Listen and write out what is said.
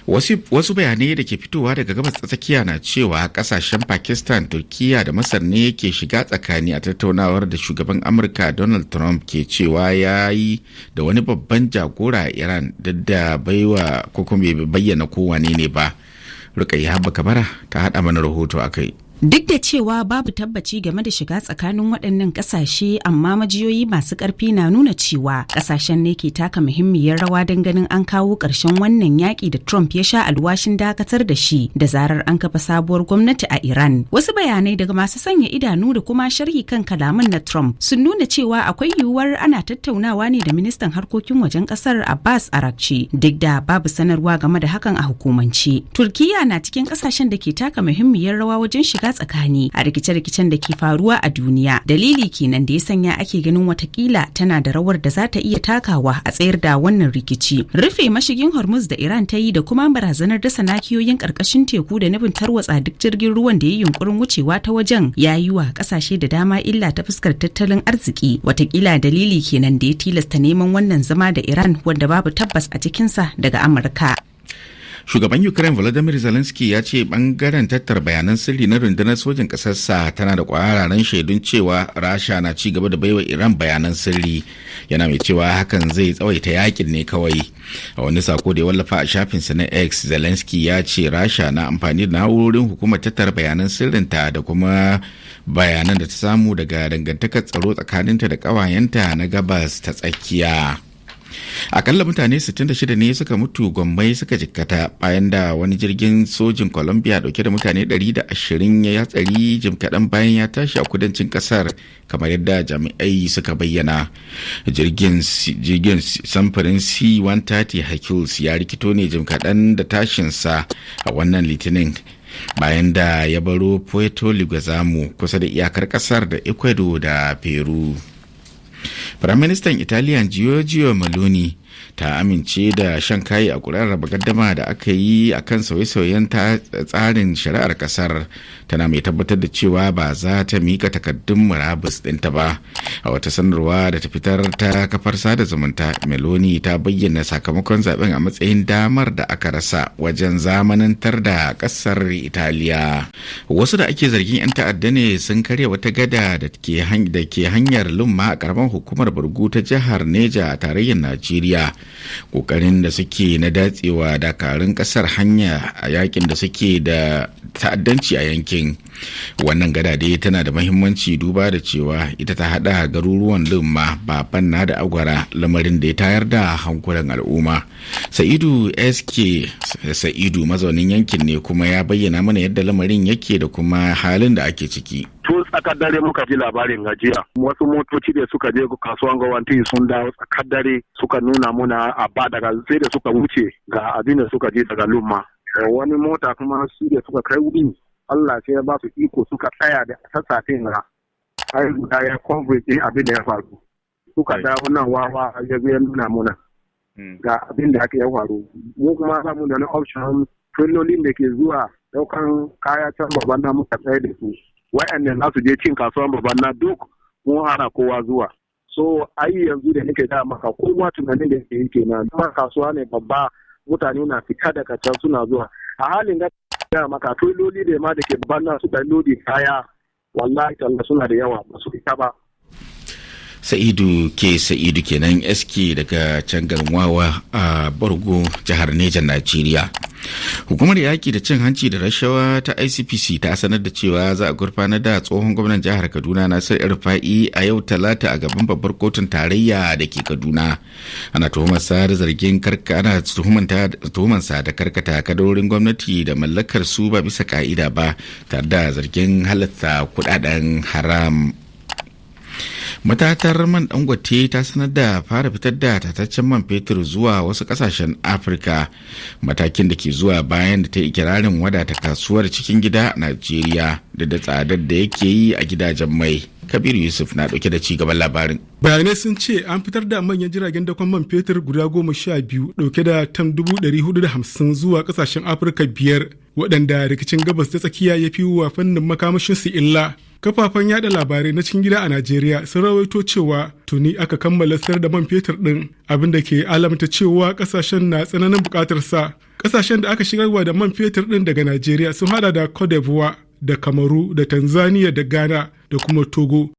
Wasu bayanai da ke fitowa daga gabas ta tsakiya na cewa kasashen Pakistan, Turkiya da Masar ne ke shiga tsakani a tattaunawar da shugaban Amurka Donald Trump ke cewa ya yi da wani babban jagora a Iran duk da baiwa ko kuma bai bayyana kowane ne ba. Rukayya Habba Kabara ta haɗa mana rahoto a kai. Duk da cewa babu tabbaci game da shiga tsakanin waɗannan ƙasashe, amma majiyoyi masu ƙarfi na nuna cewa ƙasashen ne ke taka muhimmiyar rawa don ganin an kawo ƙarshen wannan yaƙi da Trump ya sha alwashin dakatar da shi da zarar an kafa sabuwar gwamnati a Iran. Wasu bayanai daga masu sanya idanu da kuma sharhi kan kalaman na Trump sun nuna cewa akwai yiwuwar ana tattaunawa ne da ministan harkokin wajen ƙasar Abbas Arakci, duk da babu sanarwa game da hakan a hukumance. Turkiya na cikin ƙasashen da ke taka muhimmiyar rawa wajen shiga tsakani a rikice-rikicen da ke faruwa a duniya. Dalili kenan da ya sanya ake ganin watakila tana da rawar da za ta iya takawa a tsayar da wannan rikici. Rufe mashigin Hormuz da Iran ta yi da kuma barazanar dasa nakiyoyin karkashin teku da nufin tarwatsa duk jirgin ruwan da ya yunkurin wucewa ta wajen ya yi wa kasashe da dama illa ta fuskar tattalin arziki. Watakila dalili kenan da ya tilasta neman wannan zama da Iran wanda babu tabbas a cikinsa daga Amurka. Shugaban Ukraine Volodymyr Zelensky ya ce bangaren tattara bayanan sirri na rundunar sojin ƙasarsa tana da ƙwararren shaidun cewa Rasha na ci gaba da baiwa Iran bayanan sirri, yana mai cewa hakan zai tsawaita yakin ne kawai. A wani sako da ya wallafa a shafinsa na X, Zelensky ya ce Rasha na amfani da na'urorin hukumar tattara bayanan sirrinta da kuma bayanan da ta samu daga dangantakar tsaro tsakaninta da ƙawayenta na gabas ta tsakiya. Akalla mutane 66 ne suka mutu, gwammai suka jikkata bayan da wani jirgin sojin Colombia dauke da mutane 120 ya hatsari jim kaɗan bayan ya tashi a kudancin kasar, kamar yadda jami'ai suka bayyana. Jirgin samfurin C-130 Hercules ya rikito ne jim kaɗan da tashinsa a wannan litinin bayan da ya baro Puerto Leguizamo kusa da iyakar kasar da Ecuador da Peru. Firaministan Italiya Giorgio Meloni ta amince da shan kayi a ƙuri'ar raba gaddama da aka yi a kan sauye-sauyen tsarin shari'ar ƙasar, tana mai tabbatar da cewa ba za ta mika takardun murabus ɗinta ba. A wata sanarwa da ta fitar ta kafar sada zumunta, Meloni ta bayyana sakamakon zaben a matsayin damar da aka rasa wajen zamanantar da ƙasar Italiya. Wasu da ake zargin 'yan ta'adda ne sun karya wata gada da ke hanyar Lumma a ƙaramar hukumar Burgu ta jihar Neja a tarayyar Najeriya. Kokarin da suke na datsewa dakarun kasar hanya a yakin da suke da ta'addanci a yankin. Wannan gada dai tana da mahimmanci duba da cewa ita ta hada garuruwan Lumma, Babanna da Agwara, lamarin da ya tayar da hankulan al'umma. Sa'idu Sa'idu mazaunin yankin ne kuma ya bayyana mana yadda lamarin yake da kuma halin da ake ciki. Tun tsakar dare muka ji labarin gajiya. Wasu motoci da suka je kasuwan gawanti sun dawo tsakar dare suka nuna muna a ba daga sai da suka wuce ga abin da suka je daga Lumma. Wani mota kuma su da suka kai wuri Allah sai ya ba su iko suka tsaya da sassafen ga ai guda ya coverage din abin da ya faru. Suka dawo nan wawa ya zo ya nuna muna ga abin da aka ya faru. Mu kuma samu da na option filolin da ke zuwa daukan kaya can babban na muka tsaye da su. Wa'annan za su je cin kasuwan babban na duk mun hana kowa zuwa. So ai yanzu da nake da maka kowa tunanin da yake kenan. Kuma kasuwa ne babba, mutane na fita daga can suna zuwa. A halin da maka filoli da ma da ke babban na su da lodi kaya wallahi talla suna da yawa ba su fita ba. Sa'idu kenan SK daga can garin Wawa a Borgo, jihar Neja, Najeriya. Hukumar yaƙi da cin hanci da rashawa ta ICPC ta sanar da cewa za a gurfanar da tsohon gwamnan jihar Kaduna Nasir El-Rufai a yau Talata a gaban babbar kotun tarayya da ke Kaduna. Ana tuhumarsa da zargin tuhumansa da karkata kadarorin gwamnati da mallakar su ba bisa ka'ida ba, tare da zargin halatta kudaden haram. Matatar man Dangote ta sanar da fara fitar da tataccen man fetur zuwa wasu kasashen Afirka, matakin da ke zuwa bayan da ta yi ikirarin wadata kasuwar cikin gida a Najeriya da tsadar da yake yi a gidajen mai. Kabiru Yusuf na dauke da ci gaban labarin. Bayanai sun ce an fitar da manyan jiragen dakon man fetur guda 12 dauke da tan 450 zuwa kasashen Afirka 5 waɗanda rikicin gabas ta tsakiya ya fi wa fannin makamashin su illa. Kafafen yada labarai na cikin gida a Najeriya sun rawaito cewa tuni aka kammala sayar da man fetur din, abin da ke alamta cewa kasashen na tsananin bukatar sa. Ƙasashen da aka shigarwa da man fetur ɗin daga Najeriya sun hada da Cote d'Ivoire da Kamaru da Tanzania da Ghana da kuma Togo.